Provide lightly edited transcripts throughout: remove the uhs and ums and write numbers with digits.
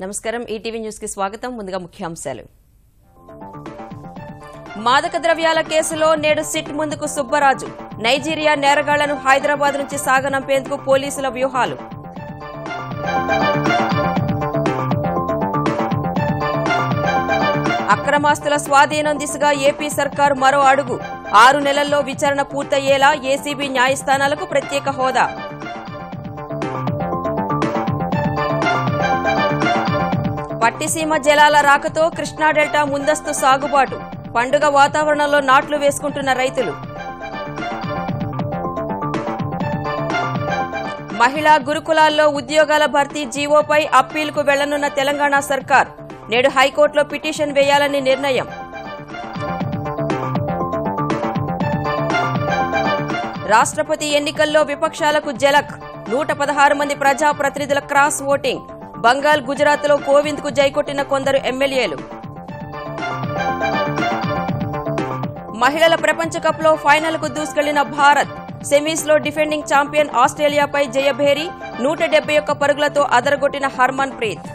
నమస్కారం ETV news కి స్వాగతం ముందుగా ముఖ్యాంశాలు మాదక ద్రవ్యాల కేసులో నేడు సిట్ ముందుకు సుబ్బరాజు నైజీరియా నేరగాళ్లను హైదరాబాద్ నుంచి సాగనంపేందుకు పోలీసుల వ్యూహాలు అక్రమాస్తుల స్వాధీనం దిశగా ఏపీ సర్కారు మరో అడుగు 6 నెలల్లో విచారణ పూర్తయ్యేలా ఏసీబీ న్యాయస్థానాలకు ప్రత్యేక హోదా పట్టిసీమ జలాల రాకతో కృష్ణా డెల్టా ముందస్తు సాగుబాటు పండుగ వాతావరణంలో నాట్లు వేసుకుంటున్న రైతులు మహిళా గురుకులాల్లో ఉద్యోగాల భర్తీ జీవోపై అప్పీలుకు వెళ్లనున్న తెలంగాణ సర్కార్ నేడు హైకోర్టులో పిటిషన్ వేయాలని నిర్ణయం రాష్ట్రపతి ఎన్నికల్లో విపక్షాలకు జలక్ 116 మంది ప్రజాప్రతినిధుల క్రాస్ ఓటింగ్ బంగాల్ గుజరాత్లో కోవింద్ కు జైకొట్టిన కొందరు ఎమ్మెల్యేలు మహిళల ప్రపంచ కప్లో ఫైనల్ కు దూసుకెళ్లిన భారత్ సెమీస్ లో డిఫెండింగ్ ఛాంపియన్ ఆస్ట్రేలియాపై జయభేరి 171 పరుగులతో అదరగొట్టిన హర్మన్ ప్రీత్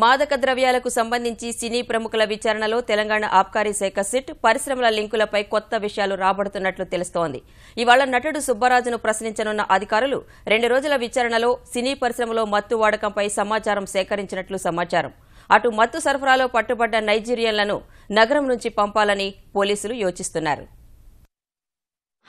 మాదక ద్రవ్యాలకు సంబంధించి సినీ ప్రముఖుల విచారణలో తెలంగాణ ఆబ్కారీ శాఖ సిట్ పరిశ్రమల లింకులపై కొత్త విషయాలు రాబడుతున్నట్లు తెలుస్తోంది. ఇవాళ నటుడు సుబ్బరాజును ప్రశ్నించనున్న అధికారులు 2 రోజుల విచారణలో సినీ పరిశ్రమలో మత్తు వాడకంపై సమాచారం సేకరించినట్లు సమాచారం. అటు మత్తు సరఫరాలో పట్టుబడ్డ నైజీరియన్లను నగరం నుంచి పంపాలని పోలీసులు యోచిస్తున్నారు.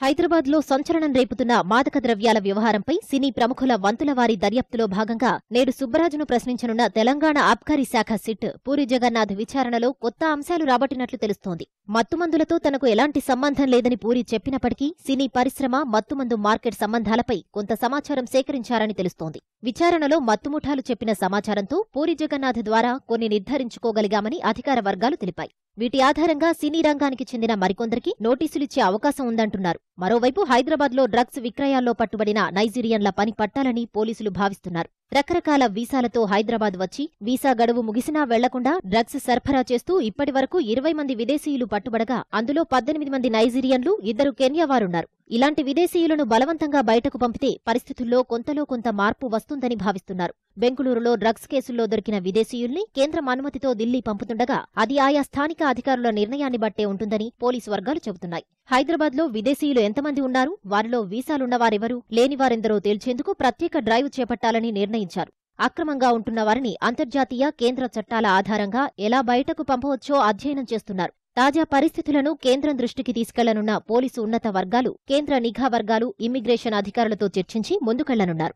హైదరాబాద్ లో సంచలనం రేపుతున్న మాదక ద్రవ్యాల వ్యవహారంపై సినీ ప్రముఖుల వంతులవారి దర్యాప్తులో భాగంగా నేడు సుబ్బరాజును ప్రశ్నించనున్న తెలంగాణ ఆబ్కారీ శాఖ సిట్ పూరి జగన్నాథ్ విచారణలో కొత్త అంశాలు రాబట్టినట్లు తెలుస్తోంది. మత్తుమందులతో తనకు ఎలాంటి సంబంధం లేదని పూరి చెప్పినప్పటికీ సినీ పరిశ్రమ మత్తుమందు మార్కెట్ సంబంధాలపై కొంత సమాచారం సేకరించారని తెలుస్తోంది. విచారణలో మత్తుముఠాలు చెప్పిన సమాచారంతో పూరి జగన్నాథ్ ద్వారా కొన్ని నిర్ధారించుకోగలిగామని అధికార వర్గాలు తెలిపాయి. వీటి ఆధారంగా సినీ రంగానికి చెందిన మరికొందరికి నోటీసులిచ్చే అవకాశం ఉందంటున్నారు. మరోవైపు హైదరాబాద్లో డ్రగ్స్ విక్రయాల్లో పట్టుబడిన నైజీరియన్ల పని పట్టాలని పోలీసులు భావిస్తున్నారు. రకరకాల వీసాలతో హైదరాబాద్ వచ్చి వీసా గడువు ముగిసినా వెళ్లకుండా డ్రగ్స్ సరఫరా చేస్తూ ఇప్పటి వరకు 20 మంది విదేశీయులు పట్టుబడగా అందులో 18 మంది నైజీరియన్లు 2 కెన్యా వారున్నారు. ఇలాంటి విదేశీయులను బలవంతంగా బయటకు పంపితే పరిస్థితుల్లో కొంతలో కొంత మార్పు వస్తుందని భావిస్తున్నారు. బెంగుళూరులో డ్రగ్స్ కేసుల్లో దొరికిన విదేశీయుల్ని కేంద్రం అనుమతితో ఢిల్లీ పంపుతుండగా అది ఆయా స్థానిక అధికారుల నిర్ణయాన్ని బట్టే ఉంటుందని పోలీసు వర్గాలు చెబుతున్నాయి. హైదరాబాద్లో విదేశీయులు ఎంతమంది ఉన్నారు, వారిలో వీసాలున్నవారెవరు, లేనివారెందరో తేల్చేందుకు ప్రత్యేక డ్రైవ్ చేపట్టాలని నిర్ణయించారు. అక్రమంగా ఉంటున్న వారిని అంతర్జాతీయ కేంద్ర చట్టాల ఆధారంగా ఎలా బయటకు పంపవచ్చో అధ్యయనం చేస్తున్నారు. తాజా పరిస్థితులను కేంద్రం దృష్టికి తీసుకెళ్లనున్న పోలీసు ఉన్నత వర్గాలు కేంద్ర నిఘా వర్గాలు ఇమ్మిగ్రేషన్ అధికారులతో చర్చించి ముందుకెళ్లనున్నారు.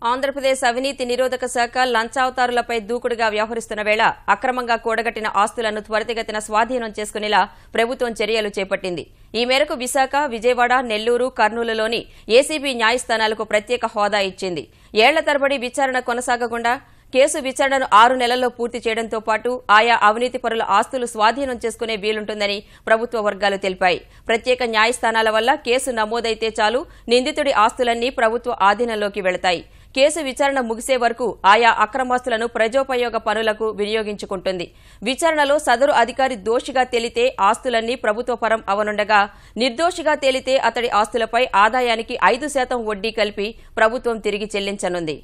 ఆంధ్రప్రదేశ్ అవినీతి నిరోధక శాఖ లంచావతారులపై దూకుడుగా వ్యవహరిస్తున్న వేళ అక్రమంగా కూడగట్టిన ఆస్తులను త్వరితగతిన స్వాధీనం చేసుకునేలా ప్రభుత్వం చర్యలు చేపట్టింది. ఈ మేరకు విశాఖ, విజయవాడ, నెల్లూరు, కర్నూలులోని ఏసీబీ న్యాయస్థానాలకు ప్రత్యేక హోదా ఇచ్చింది. ఏళ్ల తరబడి విచారణ కొనసాగకుండా కేసు విచారణను 6 నెలల్లో పూర్తి చేయడంతో పాటు ఆయా అవినీతి పరుల ఆస్తులు స్వాధీనం చేసుకునే వీలుంటుందని ప్రభుత్వ వర్గాలు తెలిపాయి. ప్రత్యేక న్యాయస్థానాల వల్ల కేసు నమోదైతే చాలు నిందితుడి ఆస్తులన్నీ ప్రభుత్వ ఆధీనంలోకి వెళతాయి. కేసు విచారణ ముగిసే వరకు ఆయా అక్రమాస్తులను ప్రజోపయోగ పనులకు వినియోగించుకుంటుంది. విచారణలో సదరు అధికారి దోషిగా తేలితే ఆస్తులన్నీ ప్రభుత్వ పరం అవనుండగా నిర్దోషిగా తేలితే అతడి ఆస్తులపై ఆదాయానికి 5% వడ్డీ కలిపి ప్రభుత్వం తిరిగి చెల్లించనుంది.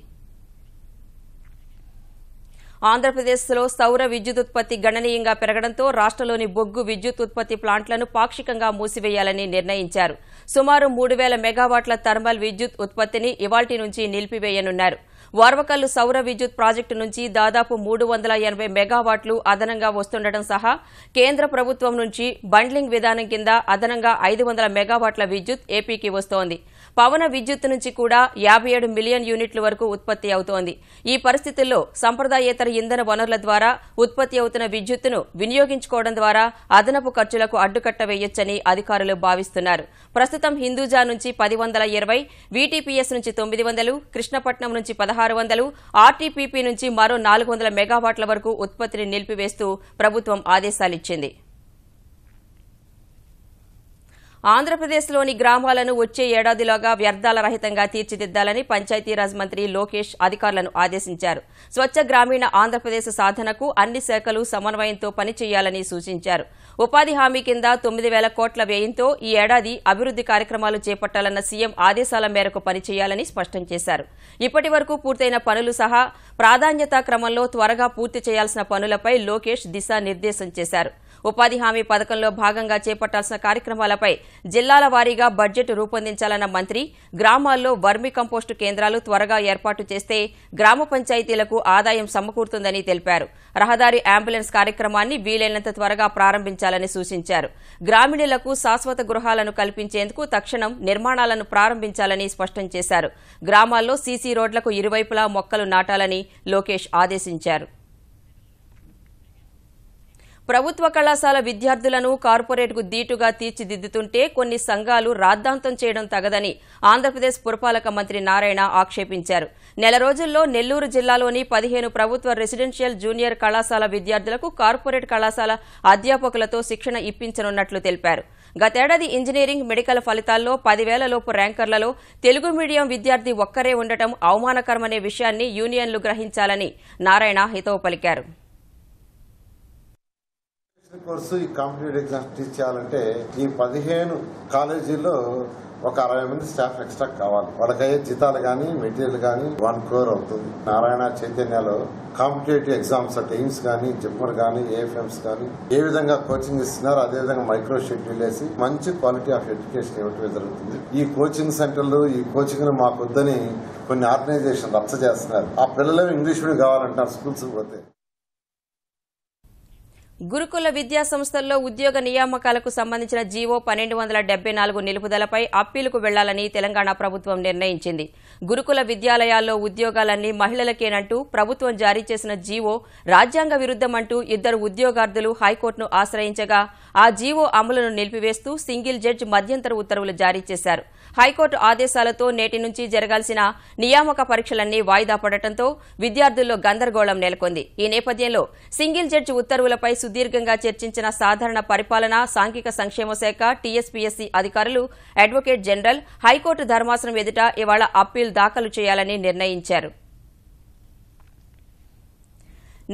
ఆంధ్రప్రదేశ్లో సౌర విద్యుత్ ఉత్పత్తి గణనీయంగా పెరగడంతో రాష్ట్రంలోని బొగ్గు విద్యుత్ ఉత్పత్తి ప్లాంట్లను పాక్షికంగా మూసివేయాలని నిర్ణయించారు. సుమారు 3000 మెగావాట్ల థర్మల్ విద్యుత్ ఉత్పత్తిని ఇవాల్టి నుంచి నిలిపివేయనున్నారు. వార్వకల్లు సౌర విద్యుత్ ప్రాజెక్టు నుంచి దాదాపు 380 మెగావాట్లు అదనంగా వస్తుండటం సహా కేంద్ర ప్రభుత్వం నుంచి బండ్లింగ్ విధానం కింద అదనంగా 500 మెగావాట్ల విద్యుత్ ఏపీకి వస్తోంది. పవన విద్యుత్ నుంచి కూడా 57 మిలియన్ యూనిట్ల వరకు ఉత్పత్తి అవుతోంది. ఈ పరిస్థితుల్లో సంప్రదాయేతర ఇంధన వనరుల ద్వారా ఉత్పత్తి అవుతున్న విద్యుత్తును వినియోగించుకోవడం ద్వారా అదనపు ఖర్చులకు అడ్డుకట్ట వేయొచ్చని అధికారులు భావిస్తున్నారు. ప్రస్తుతం హిందూజా నుంచి 1020, వీటీపీఎస్ నుంచి 900, కృష్ణపట్నం నుంచి 1600, ఆర్టీపీపీ నుంచి మరో 400 మెగావాట్ల వరకు ఉత్పత్తిని నిలిపివేస్తూ ప్రభుత్వం ఆదేశాలిచ్చింది. ఆంధ్రప్రదేశ్లోని గ్రామాలను వచ్చే ఏడాదిలోగా వ్యర్థాల రహితంగా తీర్చిదిద్దాలని పంచాయతీరాజ్ మంత్రి లోకేష్ అధికారులను ఆదేశించారు. స్వచ్ఛ గ్రామీణ ఆంధ్రప్రదేశ్ సాధనకు అన్ని శాఖలు సమన్వయంతో పనిచేయాలని సూచించారు. ఉపాధి హామీ కింద 9,000 కోట్ల వ్యయంతో ఈ ఏడాది అభివృద్ది కార్యక్రమాలు చేపట్టాలన్న సీఎం ఆదేశాల మేరకు పనిచేయాలని స్పష్టం చేశారు. ఇప్పటి వరకు పూర్తయిన పనులు సహా ప్రాధాన్యతా క్రమంలో త్వరగా పూర్తి చేయాల్సిన పనులపై లోకేష్ దిశానిర్దేశం చేశారు. ఉపాధి హామీ పథకంలో భాగంగా చేపట్టాల్సిన కార్యక్రమాలపై జిల్లాల వారీగా బడ్జెట్ రూపొందించాలన్న మంత్రి గ్రామాల్లో వర్మి కంపోస్టు కేంద్రాలు త్వరగా ఏర్పాటు చేస్తే గ్రామ పంచాయతీలకు ఆదాయం సమకూరుతుందని తెలిపారు. రహదారి అంబులెన్స్ కార్యక్రమాన్ని వీలైనంత త్వరగా ప్రారంభించాలని సూచించారు. గ్రామీణులకు శాశ్వత గృహాలను కల్పించేందుకు తక్షణం నిర్మాణాలను ప్రారంభించాలని స్పష్టం చేశారు. గ్రామాల్లో సీసీ రోడ్లకు ఇరువైపులా మొక్కలు నాటాలని లోకేష్ ఆదేశించారు. ప్రభుత్వ కళాశాల విద్యార్థులను కార్పొరేట్కు దీటుగా తీర్చిదిద్దుతుంటే కొన్ని సంఘాలు రాద్ధాంతం చేయడం తగదని ఆంధ్రప్రదేశ్ పురపాలక మంత్రి నారాయణ ఆక్షేపించారు. నెల రోజుల్లో నెల్లూరు జిల్లాలోని 15 ప్రభుత్వ రెసిడెన్షియల్ జూనియర్ కళాశాల విద్యార్థులకు కార్పొరేట్ కళాశాల అధ్యాపకులతో శిక్షణ ఇప్పించనున్నట్లు తెలిపారు. గతేడాది ఇంజనీరింగ్, మెడికల్ ఫలితాల్లో 10,000 లోపు ర్యాంకర్లలో తెలుగు మీడియం విద్యార్థి ఒక్కరే ఉండటం అవమానకరమనే విషయాన్ని యూనియన్లు గ్రహించాలని నారాయణ హితవు పలికారు. కోర్సు ఈ కాంపిటేటివ్ ఎగ్జామ్స్ టీచ్ చేయాలంటే ఈ 15 కాలేజీల్లో ఒక 60 మంది స్టాఫ్ ఎక్స్ట్రా కావాలి. వాళ్ళకయ్యే జీతాలు కానీ మెటీరియల్ కానీ 1 crore అవుతుంది. నారాయణ చైతన్యలో కాంపిటేటివ్ ఎగ్జామ్స్ అంటే ఎయిమ్స్ కానీ, జిప్మర్ కానీ, ఏఎఫ్ఎంస్ కానీ ఏ విధంగా కోచింగ్ ఇస్తున్నారు, అదేవిధంగా మైక్రో షెడ్యూల్ వేసి మంచి క్వాలిటీ ఆఫ్ ఎడ్యుకేషన్ ఇవ్వటం జరుగుతుంది. ఈ కోచింగ్ సెంటర్లు, ఈ కోచింగ్ మాకొద్దని కొన్ని ఆర్గనైజేషన్ రచ్చ చేస్తున్నారు. ఆ పిల్లలు ఇంగ్లీష్ మీడియం కావాలంటారు స్కూల్స్ పోతే. గురుకుల విద్యా సంస్థల్లో ఉద్యోగ నియామకాలకు సంబంధించిన జీవో 1274 నిలుపుదలపై అప్పీలుకు వెళ్లాలని తెలంగాణ ప్రభుత్వం నిర్ణయించింది. గురుకుల విద్యాలయాల్లో ఉద్యోగాలన్నీ మహిళలకేనంటూ ప్రభుత్వం జారీ చేసిన జీవో రాజ్యాంగ విరుద్దమంటూ 2 ఉద్యోగార్థులు హైకోర్టును ఆశ్రయించగా ఆ జీవో అమలును నిలిపివేస్తూ సింగిల్ జడ్జి మధ్యంతర ఉత్తర్వులు జారీ చేశారు. హైకోర్టు ఆదేశాలతో నేటి నుంచి జరగాల్సిన నియామక పరీక్షలన్నీ వాయిదా పడటంతో విద్యార్థుల్లో గందరగోళం నెలకొంది. ఈ నేపథ్యంలో సింగిల్ జడ్జి ఉత్తర్వులపై సుదీర్ఘంగా చర్చించిన సాధారణ పరిపాలన, సాంఘిక సంక్షేమ శాఖ, టీఎస్పీఎస్సీ అధికారులు, అడ్వకేట్ జనరల్ హైకోర్టు ధర్మాసనం ఎదుట ఇవాళ అప్పీల్ దాఖలు చేయాలని నిర్ణయించారు.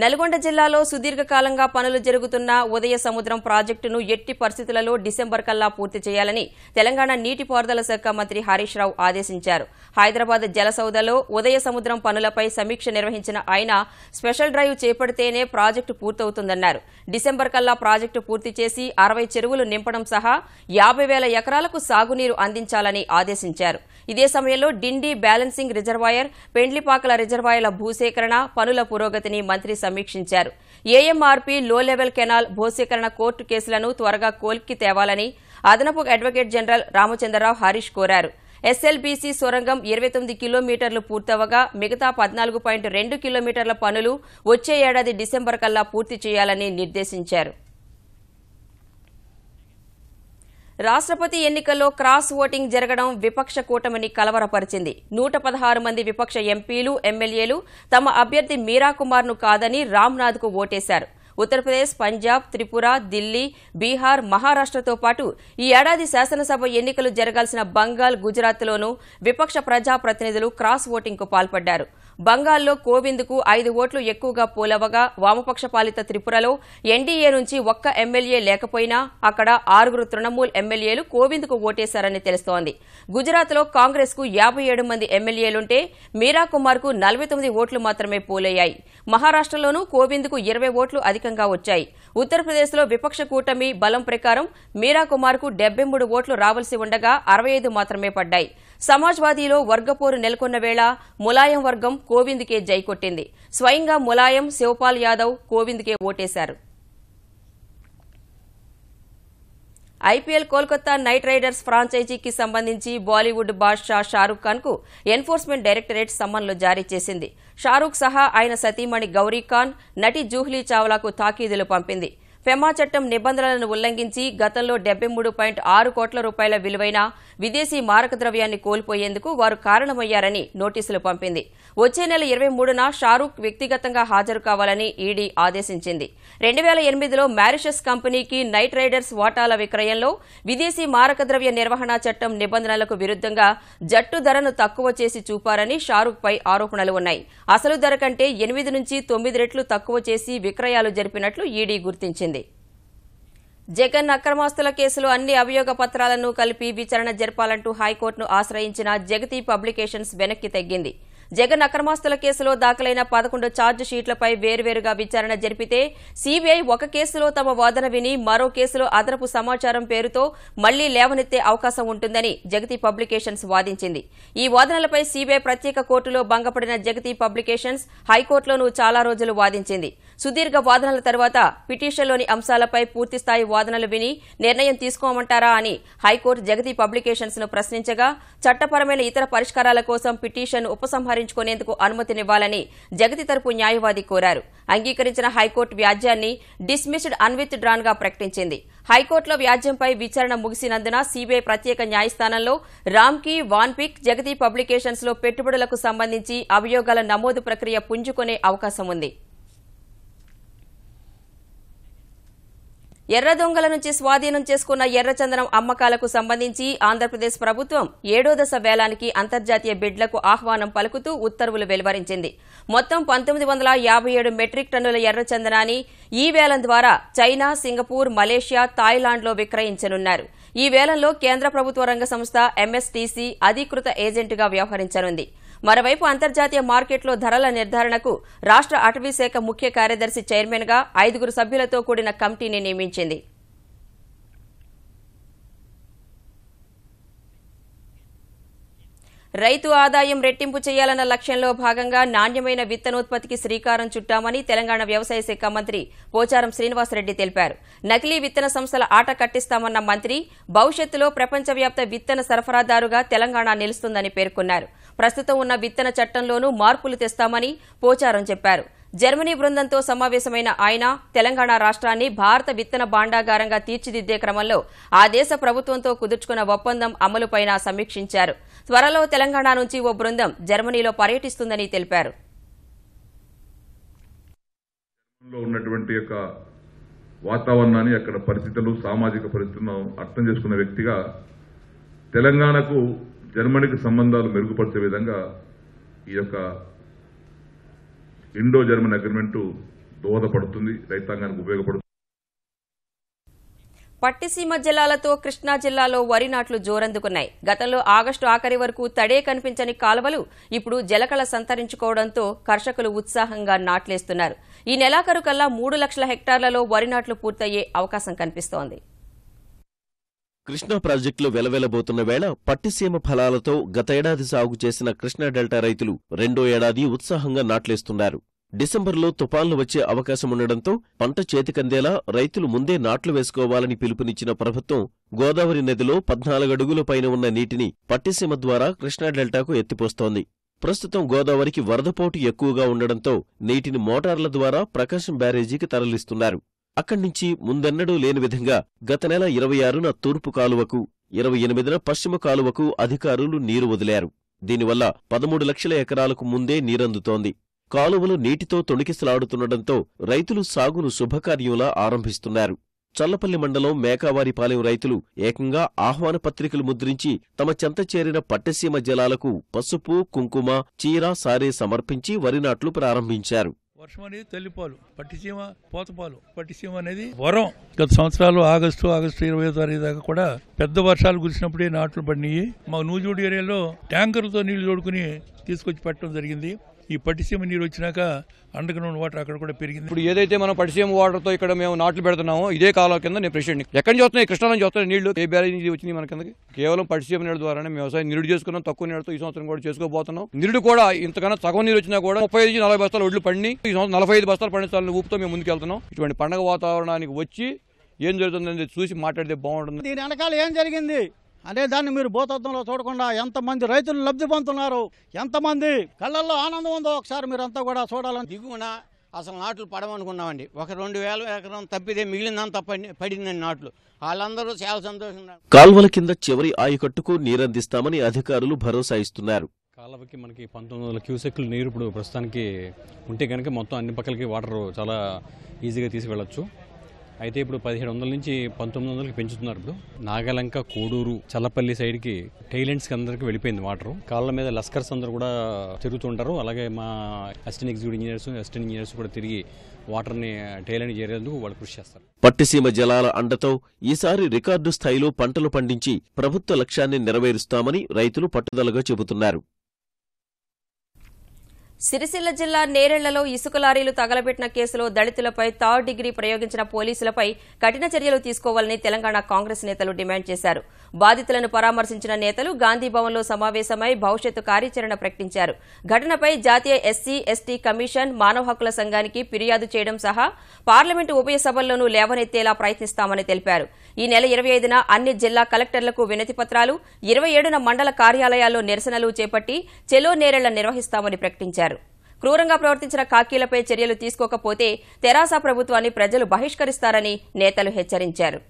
నల్గొండ జిల్లాలో సుదీర్ఘకాలంగా పనులు జరుగుతున్న ఉదయ సముద్రం ప్రాజెక్టును ఎట్టి పరిస్థితులలో డిసెంబర్ కల్లా పూర్తి చేయాలని తెలంగాణ నీటిపారుదల శాఖ మంత్రి హరీష్ రావు ఆదేశించారు. హైదరాబాద్ జలసౌదలో ఉదయ సముద్రం పనులపై సమీక్ష నిర్వహించిన ఆయన స్పెషల్ డ్రైవ్ చేపడితేనే ప్రాజెక్టు పూర్తవుతుందన్నారు. డిసెంబర్ కల్లా ప్రాజెక్టు పూర్తి చేసి 60 చెరువులు నింపడం సహా 50,000 ఎకరాలకు సాగునీరు అందించాలని ఆదేశించారు. ఇదే సమయంలో డిండి బ్యాలెన్సింగ్ రిజర్వాయర్, పెండ్లిపాకల రిజర్వాయర్ల భూసేకరణ పనుల పురోగతిని మంత్రి సమీక్షించారు. ఏఎంఆర్పీ, లో లెవెల్ కెనాల్ భూసేకరణ కోర్టు కేసులను త్వరగా కోల్కి తేవాలని అదనపు అడ్వకేట్ జనరల్ రామచంద్రరావు హరీష్ కోరారు. ఎస్ఎల్బీసీ సొరంగం 29 కిలోమీటర్లు పూర్తవగా మిగతా 14.2 కిలోమీటర్ల పనులు వచ్చే ఏడాది డిసెంబర్ కల్లా పూర్తి చేయాలని నిర్దేశించారు. రాష్ట్రపతి ఎన్నికల్లో క్రాస్ ఓటింగ్ జరగడం విపక్ష కూటమిని కలవరపరిచింది. 116 మంది విపక్ష ఎంపీలు, ఎమ్మెల్యేలు తమ అభ్యర్థి మీరా కుమార్ను కాదని రామ్నాథ్కు ఓటేశారు. ఉత్తరప్రదేశ్, పంజాబ్, త్రిపుర, ఢిల్లీ, బీహార్, మహారాష్టతో పాటు ఈ ఏడాది శాసనసభ ఎన్నికలు జరగాల్సిన బంగాల్, గుజరాత్లోనూ విపక్ష ప్రజాప్రతినిధులు క్రాస్ ఓటింగ్కు పాల్పడ్డారు. బంగాల్లో కోవింద్కు 5 ఓట్లు ఎక్కువగా పోలవగా వామపక్ష పాలిత త్రిపురలో ఎన్డీఏ నుంచి ఒక్క ఎమ్మెల్యే లేకపోయినా అక్కడ 6 తృణమూల్ ఎమ్మెల్యేలు కోవింద్కు ఓటేశారని తెలుస్తోంది. గుజరాత్లో కాంగ్రెస్కు 57 మంది ఎమ్మెల్యేలుంటే మీరా కుమార్కు 49 ఓట్లు మాత్రమే పోలయ్యాయి. మహారాష్టలోనూ కోవింద్కు 20 ఓట్లు అధికంగా వచ్చాయి. ఉత్తరప్రదేశ్లో విపక్ష కూటమి బలం ప్రకారం మీరా కుమార్కు 73 ఓట్లు రావాల్సి ఉండగా 65 మాత్రమే పడ్డాయి. సమాజ్వాదీలో వర్గపోరు నెలకొన్న వేళ ములాయం వర్గం కోవింద్కే జైకొట్టింది. స్వయంగా ములాయం, శివపాల్ యాదవ్ కోవింద్కే ఓటేశారు. ఐపీఎల్ కోల్కతా నైట్ రైడర్స్ ఫ్రాంచైజీకి సంబంధించి బాలీవుడ్ బాద్షా షారూఖ్ ఖాన్ కు ఎన్ఫోర్స్మెంట్ డైరెక్టరేట్ సమన్లు జారీ చేసింది. షారూఖ్ సహా ఆయన సతీమణి గౌరీ ఖాన్, నటి జూహ్లీ చావ్లాకు తాకీదులు పంపింది. ఫెమా చట్టం నిబంధనలను ఉల్లంఘించి గతంలో 73.6 కోట్ల రూపాయల విలువైన విదేశీ మారక ద్రవ్యాన్ని కోల్పోయేందుకు వారు కారణమయ్యారని నోటీసులు పంపింది. వచ్చే నెల 23న షారూక్ వ్యక్తిగతంగా హాజరు కావాలని ఈడీ ఆదేశించింది. 2008లో మారిషస్ కంపెనీకి నైట్ రైడర్స్ వాటాల విక్రయంలో విదేశీ మారక ద్రవ్య నిర్వహణ చట్టం నిబంధనలకు విరుద్ధంగా జట్టు ధరను తక్కువ చేసి చూపారని షారూక్ పై ఆరోపణలు ఉన్నాయి. అసలు ధర కంటే 8 నుంచి 9 రెట్లు తక్కువ చేసి విక్రయాలు జరిపినట్లు ఈడీ గుర్తించింది. జగన్ అక్రమాస్తుల కేసులో అన్ని అభియోగ పత్రాలను కలిపి విచారణ జరపాలంటూ హైకోర్టును ఆశ్రయించిన జగతి పబ్లికేషన్స్ వెనక్కి తగ్గింది. జగన్ అక్రమాస్తుల కేసులో దాఖలైన 11 ఛార్జ్ షీట్లపై వేర్వేరుగా విచారణ జరిపితే సీబీఐ ఒక కేసులో తమ వాదన విని మరో కేసులో అదనపు సమాచారం పేరుతో మళ్లీ లేవనెత్తే అవకాశం ఉంటుందని జగతి పబ్లికేషన్స్ వాదించింది. ఈ వాదనలపై సీబీఐ ప్రత్యేక కోర్టులో భంగపడిన జగతి పబ్లికేషన్స్ హైకోర్టులోనూ చాలా రోజులు వాదించింది. సుదీర్ఘ వాదనల తర్వాత పిటిషన్లోని అంశాలపై పూర్తిస్థాయి వాదనలు విని నిర్ణయం తీసుకోమంటారా అని హైకోర్టు జగతి పబ్లికేషన్స్ ను ప్రశ్నించగా చట్టపరమైన ఇతర పరిష్కారాల కోసం పిటిషన్ను ఉపసంహరించుకునేందుకు అనుమతినివ్వాలని జగతి తరపు న్యాయవాది కోరారు. అంగీకరించిన హైకోర్టు వ్యాజ్యాన్ని డిస్మిస్డ్ అన్విత్ డ్రాన్ గా ప్రకటించింది. హైకోర్టులో వ్యాజ్యంపై విచారణ ముగిసినందున సీబీఐ ప్రత్యేక న్యాయస్థానంలో రామ్కీ, వాన్పిక్, జగతి పబ్లికేషన్స్ లో పెట్టుబడులకు సంబంధించి అభియోగాల నమోదు ప్రక్రియ పుంజుకునే అవకాశం ఉంది. ఎర్ర దొంగల నుంచి స్వాధీనం చేసుకున్న ఎర్రచందనం అమ్మకాలకు సంబంధించి ఆంధ్రప్రదేశ్ ప్రభుత్వం 7వ దశ వేలానికి అంతర్జాతీయ బిడ్లకు ఆహ్వానం పలుకుతూ ఉత్తర్వులు వెలువరించింది. మొత్తం 1957 మెట్రిక్ టన్నుల ఎర్రచందనాన్ని ఈ వేలం ద్వారా చైనా, సింగపూర్, మలేషియా, థాయిలాండ్లో విక్రయించనున్నారు. ఈ వేలంలో కేంద్ర ప్రభుత్వ రంగ సంస్థ ఎంఎస్టీసీ అధీకృత ఏజెంటుగా వ్యవహరించనుంది. మరోవైపు అంతర్జాతీయ మార్కెట్లో ధరల నిర్ధారణకు రాష్ట్ర అటవీ శాఖ ముఖ్య కార్యదర్శి చైర్మన్ గా 5 సభ్యులతో కూడిన కమిటీని నియమించింది. రైతు ఆదాయం రెట్టింపు చేయాలన్న లక్ష్యంలో భాగంగా నాణ్యమైన విత్తనోత్పత్తికి శ్రీకారం చుట్టామని తెలంగాణ వ్యవసాయ శాఖ మంత్రి పోచారం శ్రీనివాసరెడ్డి తెలిపారు. నకిలీ విత్తన సంస్థల ఆట కట్టిస్తామన్న మంత్రి భవిష్యత్తులో ప్రపంచవ్యాప్త విత్తన సరఫరాదారుగా తెలంగాణ నిలుస్తుందని పేర్కొన్నారు. ప్రస్తుతం ఉన్న విత్తన చట్టంలోనూ మార్పులు తెస్తామని పోచారం చెప్పారు. జర్మనీ బృందంతో సమావేశమైన ఆయన తెలంగాణ రాష్ట్రాన్ని భారత విత్తన భాండాగారంగా తీర్చిదిద్దే క్రమంలో ఆ దేశ ప్రభుత్వంతో కుదుర్చుకున్న ఒప్పందం అమలుపైన సమీక్షించారు. త్వరలో తెలంగాణ నుంచి ఓ బృందం జర్మనీలో పర్యటిస్తుందని తెలిపారు. ఉన్నటువంటి యొక్క వాతావరణాన్ని, అక్కడ పరిస్థితులు, సామాజిక పరిస్థితులను అర్థం చేసుకున్న వ్యక్తిగా తెలంగాణకు జర్మనీకి సంబంధాలు మెరుగుపరిచే విధంగా ఈ యొక్క ఇండో జర్మన్ అగ్రిమెంట్ దోహదపడుతుంది, రైతాంగానికి ఉపయోగపడుతుంది. పట్టిసీమ జలాలతో కృష్ణా జిల్లాలో వరి నాట్లు జోరందుకున్నాయి. గతంలో ఆగస్టు ఆఖరి వరకు తడే కనిపించని కాలువలు ఇప్పుడు జలకళ సంతరించుకోవడంతో కర్షకులు ఉత్సాహంగా నాట్లేస్తున్నారు. ఈ నెలాఖరు కల్లా 3 లక్షల హెక్టార్లలో వరి నాట్లు పూర్తయ్యే అవకాశం కనిపిస్తోంది. కృష్ణా ప్రాజెక్టులో వెలవెలబోతున్న వేళ పట్టిసీమ ఫలాలతో గతేడాది సాగు చేసిన కృష్ణా డెల్టా రైతులు రెండో ఏడాది ఉత్సాహంగా నాట్లేస్తున్నారు. డిసెంబర్లో తుపాన్లు వచ్చే అవకాశముండడంతో పంట చేతికందేలా రైతులు ముందే నాట్లు వేసుకోవాలని పిలుపునిచ్చిన ప్రభుత్వం గోదావరి నదిలో 14 అడుగుల పైన ఉన్న నీటిని పట్టిసీమ ద్వారా కృష్ణా డెల్టాకు ఎత్తిపోస్తోంది. ప్రస్తుతం గోదావరికి వరదపోటు ఎక్కువగా ఉండడంతో నీటిని మోటార్ల ద్వారా ప్రకాశం బ్యారేజీకి తరలిస్తున్నారు. అక్కడ్నుంచి ముందెన్నడూ లేని విధంగా గత నెల 26న తూర్పు కాలువకు, 28న పశ్చిమ కాలువకు అధికారులు నీరు వదిలారు. దీనివల్ల 13 లక్షల ఎకరాలకు ముందే నీరందుతోంది. కాలువలు నీటితో తొణికిసలాడుతుండటంతో రైతులు సాగును శుభకార్యంలా ఆరంభిస్తున్నారు. చల్లపల్లి మండలం మేకావారిపాలెం రైతులు ఏకంగా ఆహ్వాన పత్రికలు ముద్రించి తమ చెంత చేరిన పట్టిసీమ జలాలకు పసుపు, కుంకుమ, చీర, సారే సమర్పించి వరినాట్లు ప్రారంభించారు. వర్షం అనేది తల్లిపాలు, పట్టిసీమ పోతపాలు. పట్టిసీమ అనేది వరం. గత సంవత్సరాలు ఆగస్టు 20వ తారీఖు దాకా కూడా పెద్ద వర్షాలు కురిసినప్పుడే నాట్లు పడినాయి. మా నూజూడు ఏరియాలో ట్యాంకర్లతో నీళ్లు తోడుకుని తీసుకొచ్చి పెట్టడం జరిగింది. ఈ పట్టిసీమ నీరు వచ్చినాక అండర్ గ్రౌండ్ వాటర్ అక్కడ కూడా పెరిగింది. ఇప్పుడు ఏదైతే మనం పట్టిసీమ వాటర్ తో ఇక్కడ మేము నాట్లు పెడుతున్నామో ఇదే కాలం కింద నేను ప్రెసిడెంట్. ఎక్కడి నుంచి వస్తున్నాయి? కృష్ణా నుంచి వస్తున్నాయి నీళ్లు. ఏ బ్యారేజ్ నుంచి వచ్చినాయి మన కిందకి? కేవలం పట్టిసీమ నీళ్ళ ద్వారానే వ్యవసాయం నిరుడు చేసుకున్నాం. తక్కువ నీళ్ళతో ఈ సంవత్సరం కూడా చేసుకోబోతున్నాం. నిరుడు కూడా ఇంతకన్నా సగం నీరు వచ్చినా కూడా 35-40 బస్తాలు ఒడ్లు పండి ఈ సంవత్సరం 45 బస్తాలు పండించాలని ఊపుతో మేము ముందుకెళ్తున్నాం. ఇటువంటి పండగ వాతావరణానికి వచ్చి ఏం జరుగుతుందని చూసి మాట్లాడితే బాగుంటుంది. దీని వెనకాల ఏం జరిగింది అనే దాన్ని మీరు భూతత్వంలో చూడకుండా ఎంతమంది రైతులు లబ్ధి పొందుతున్నారు, ఎంతమంది కళ్ళల్లో ఆనందం ఉందో ఒకసారి మీరంతా కూడా చూడాలని. దిగువన అసలు నాట్లు పడమనుకున్నామండి. ఒక 2000 ఎకరం తప్పితే మిగిలినంత పడిందండి నాట్లు. వాళ్ళందరూ చాలా సంతోషంగా. కాల్వల కింద చివరి ఆయకట్టుకు నీరందిస్తామని అధికారులు భరోసా ఇస్తున్నారు. కాలువకి మనకి 1900 క్యూసెక్లు నీరు ఇప్పుడు ప్రస్తుతానికి ఉంటే కనుక మొత్తం అన్ని పక్కలకి వాటర్ చాలా ఈజీగా తీసుకెళ్లొచ్చు. అయితే ఇప్పుడు 1700 నుంచి 1900కి పెంచుతున్నారు. ఇప్పుడు నాగలంక, కోడూరు, చల్లపల్లి సైడ్కి టైలెంట్స్కి అందరికి వెళ్ళిపోయింది వాటర్. కాళ్ళ మీద లస్కర్స్ అందరూ కూడా తిరుగుతుంటారు. అలాగే మా assistant executive engineers, assistant engineers కూడా తిరిగి వాటర్ని టైలెంట్ చేరేందుకు వాళ్ళు కృషి చేస్తారు. పట్టిసీమ జలాల అండతో ఈసారి రికార్డు స్థాయిలో పంటలు పండించి ప్రభుత్వ లక్ష్యాన్ని నెరవేరుస్తామని రైతులు పట్టుదలగా చెబుతున్నారు. సిరిసిల్ల జిల్లా నేరెళ్లలో ఇసుక లారీలు తగలబెట్టిన కేసులో దళితులపై థర్డ్ డిగ్రీ ప్రయోగించిన పోలీసులపై కఠిన చర్యలు తీసుకోవాలని తెలంగాణ కాంగ్రెస్ నేతలు డిమాండ్ చేశారు. బాధితులను పరామర్శించిన నేతలు గాంధీభవన్లో సమావేశమై భవిష్యత్తు కార్యాచరణ ప్రకటించారు. ఘటనపై జాతీయ ఎస్సీ ఎస్టీ కమిషన్, మానవ హక్కుల సంఘానికి ఫిర్యాదు చేయడం సహా పార్లమెంటు ఉభయ సభల్లోనూ లేవనెత్తేలా ప్రయత్నిస్తామని తెలిపారు. ఈ నెల 25న అన్ని జిల్లా కలెక్టర్లకు వినతి పత్రాలు, 27న మండల కార్యాలయాల్లో నిరసనలు చేపట్టి చెలో నేరెళ్ల నిర్వహిస్తామని ప్రకటించారు. క్రూరంగా ప్రవర్తించిన కాకీలపై చర్యలు తీసుకోకపోతే తెరాస ప్రభుత్వాన్ని ప్రజలు బహిష్కరిస్తారని నేతలు హెచ్చరించారు.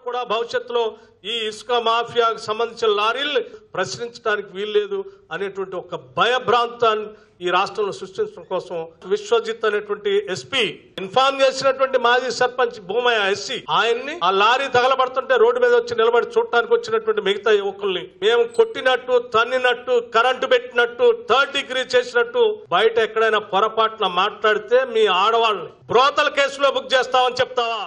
కూడా భవిష్యత్తులో ఈ ఇసుక మాఫియాకు సంబంధించిన లారీలు ప్రశ్నించడానికి వీల్లేదు అనేటువంటి ఒక భయభ్రాంతాన్ని ఈ రాష్ట్రంలో సృష్టించడం కోసం విశ్వజిత్ అనేటువంటి ఎస్పీ ఇన్ఫార్మ్ చేసినటువంటి మాజీ సర్పంచ్ భూమయ్య ఎస్సీ ఆయన్ని ఆ లారీ తగలబడుతుంటే రోడ్డు మీద వచ్చి నిలబడి చూడటానికి వచ్చినటువంటి మిగతా యువకుల్ని మేము కొట్టినట్టు, తన్నినట్టు, కరెంటు పెట్టినట్టు, థర్డ్ డిగ్రీ చేసినట్టు బయట ఎక్కడైనా పొరపాటున మాట్లాడితే మీ ఆడవాళ్ళని బ్రోతల కేసులో బుక్ చేస్తామని చెప్తావా?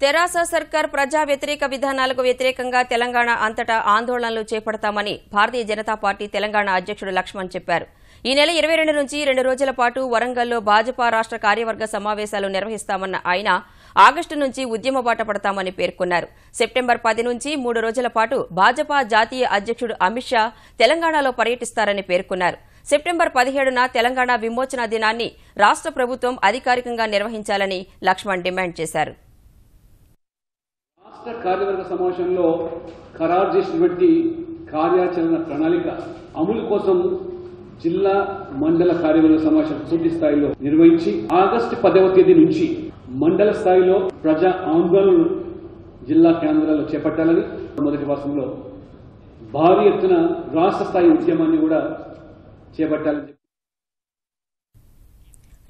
తెరాస సర్కార్ ప్రజా వ్యతిరేక విధానాలకు వ్యతిరేకంగా తెలంగాణ అంతటా ఆందోళనలు చేపడతామని భారతీయ జనతా పార్టీ తెలంగాణ అధ్యక్షుడు లక్ష్మణ్ చెప్పారు. ఈ నెల 22 నుంచి 2 రోజుల పాటు వరంగల్లో భాజపా రాష్ట్ర కార్యవర్గ సమావేశాలు నిర్వహిస్తామన్న ఆయన ఆగస్టు నుంచి ఉద్యమ బాట పడతామని పేర్కొన్నారు. సెప్టెంబర్ 10 నుంచి 3 రోజుల పాటు భాజపా జాతీయ అధ్యక్షుడు అమిత్ షా తెలంగాణలో పర్యటిస్తారని పేర్కొన్నారు. సెప్టెంబర్ 17న తెలంగాణ విమోచన దినాన్ని రాష్ట్ర ప్రభుత్వం అధికారికంగా నిర్వహించాలని లక్ష్మణ్ డిమాండ్ చేశారు. రాష్ట్ర కార్యవర్గ సమావేశంలో ఖరారు చేసినటువంటి కార్యాచరణ ప్రణాళిక అమలు కోసం జిల్లా మండల కార్యవర్గ సమావేశం పూర్తి స్థాయిలో నిర్వహించి ఆగస్టు 10వ తేదీ నుంచి మండల స్థాయిలో ప్రజా ఆందోళనలు జిల్లా కేంద్రాల్లో చేపట్టాలని, మొదటి మాసంలో భారీ ఎత్తున రాష్ట్ర స్థాయి ఉద్యమాన్ని కూడా చేపట్టాలని.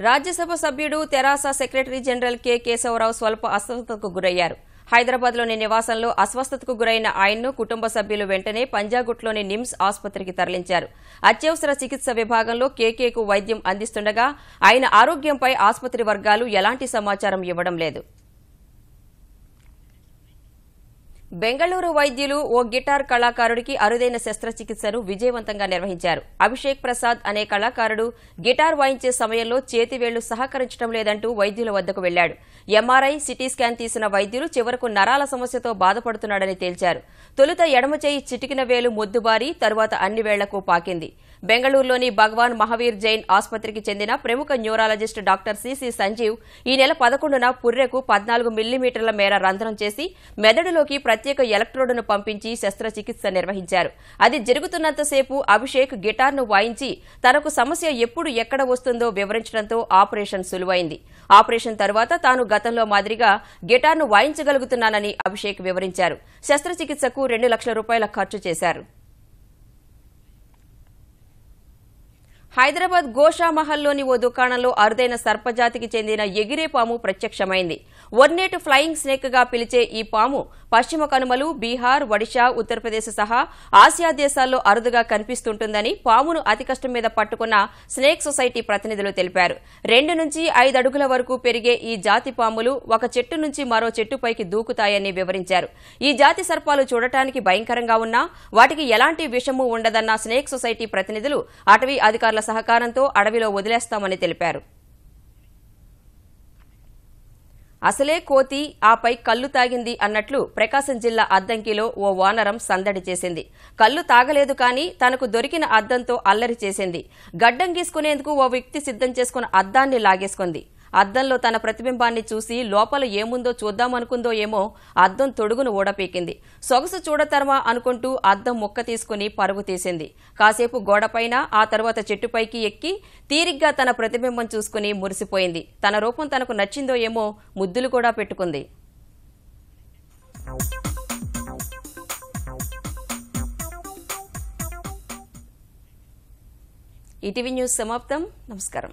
రాజ్యసభ సభ్యుడు తెరాస సెక్రటరీ జనరల్ కె కేశవరావు స్వల్ప అస్వస్థతకు గురయ్యారు. హైదరాబాద్లోని నివాసంలో అస్వస్థతకు గురైన ఆయన్ను కుటుంబ సభ్యులు వెంటనే పంజాగుట్లోని నిమ్స్ ఆసుపత్రికి తరలించారు. అత్యవసర చికిత్స విభాగంలో కేకేకు వైద్యం అందిస్తుండగా ఆయన ఆరోగ్యంపై ఆసుపత్రి వర్గాలు ఎలాంటి సమాచారం ఇవ్వడం లేదు. బెంగళూరు వైద్యులు ఓ గిటార్ కళాకారుడికి అరుదైన శస్త్రచికిత్సను విజయవంతంగా నిర్వహించారు. అభిషేక్ ప్రసాద్ అనే కళాకారుడు గిటార్ వాయించే సమయంలో చేతివేళ్లు సహకరించడం లేదంటూ వైద్యుల వద్దకు వెళ్లాడు. ఎంఆర్ఐ, సిటీ స్కాన్ తీసిన వైద్యులు చివరకు నరాల సమస్యతో బాధపడుతున్నాడని తేల్చారు. తొలుత ఎడమ చేయి చిటికిన వేలు మొద్దుబారి తరువాత అన్ని వేళ్లకు పాకింది. బెంగళూరులోని భగవాన్ మహావీర్ జైన్ ఆసుపత్రికి చెందిన ప్రముఖ న్యూరాలజిస్ట్ డాక్టర్ సిసి సంజీవ్ ఈ నెల 11న పుర్రెకు 14 మిల్లీమీటర్ల మేర రంధ్రం చేసి మెదడులోకి ప్రత్యేక ఎలక్ట్రోడ్ను పంపించి శస్త్రచికిత్స నిర్వహించారు. అది జరుగుతున్నంతసేపు అభిషేక్ గిటార్ను వాయించి తనకు సమస్య ఎప్పుడు ఎక్కడ వస్తుందో వివరించడంతో ఆపరేషన్ సులువైంది. ఆపరేషన్ తర్వాత తాను గతంలో మాదిరిగా గిటార్ను వాయించగలుగుతున్నానని అభిషేక్ వివరించారు. శస్త్రచికిత్సకు 2 లక్షల రూపాయల ఖర్చు చేశారు. హైదరాబాద్ గోషామహల్లోని ఓ దుకాణంలో అరుదైన సర్పజాతికి చెందిన ఎగిరే పాము ప్రత్యక్షమైంది. ఒర్నేట్ ఫ్లయింగ్ స్నేక్ గా పిలిచే ఈ పాము పశ్చిమ కనుమలు, బీహార్, ఒడిషా, ఉత్తరప్రదేశ్ సహా ఆసియా దేశాల్లో అరుదుగా కనిపిస్తుంటుందని పామును అతి కష్టం మీద పట్టుకున్న స్నేక్ సొసైటీ ప్రతినిధులు తెలిపారు. 2 నుంచి 5 అడుగుల వరకు పెరిగే ఈ జాతి పాములు ఒక చెట్టు నుంచి మరో చెట్టుపైకి దూకుతాయని వివరించారు. ఈ జాతి సర్పాలు చూడటానికి భయంకరంగా ఉన్నా వాటికి ఎలాంటి విషమూ ఉండదన్న స్నేక్ సొసైటీ ప్రతినిధులు అటవీ అధికారుల సహకారంతో అడవిలో వదిలేస్తామని తెలిపారు. అసలే కోతి ఆపై కల్లు తాగింది అన్నట్లు ప్రకాశం జిల్లా అద్దంకిలో ఓ వానరం సందడి చేసింది. కల్లు తాగలేదు కానీ తనకు దొరికిన అద్దంతో అల్లరి చేసింది. గడ్డం గీసుకునేందుకు ఓ వ్యక్తి సిద్ధం చేసుకున్న అద్దాన్ని లాగేసుకుంది. అద్దంలో తన ప్రతిబింబాన్ని చూసి లోపల ఏముందో చూద్దామనుకుందో ఏమో అద్దం తొడుగును ఊడపీకింది. సొగసు చూడతరమా అనుకుంటూ అద్దం ముక్క తీసుకుని పరుగు తీసింది. కాసేపు గోడపైన, ఆ తర్వాత చెట్టుపైకి ఎక్కి తీరిగ్గా తన ప్రతిబింబం చూసుకుని మురిసిపోయింది. తన రూపం తనకు నచ్చిందో ఏమో ముద్దులు కూడా పెట్టుకుంది. ఈటీవీ న్యూస్ సమాప్తం. నమస్కారం.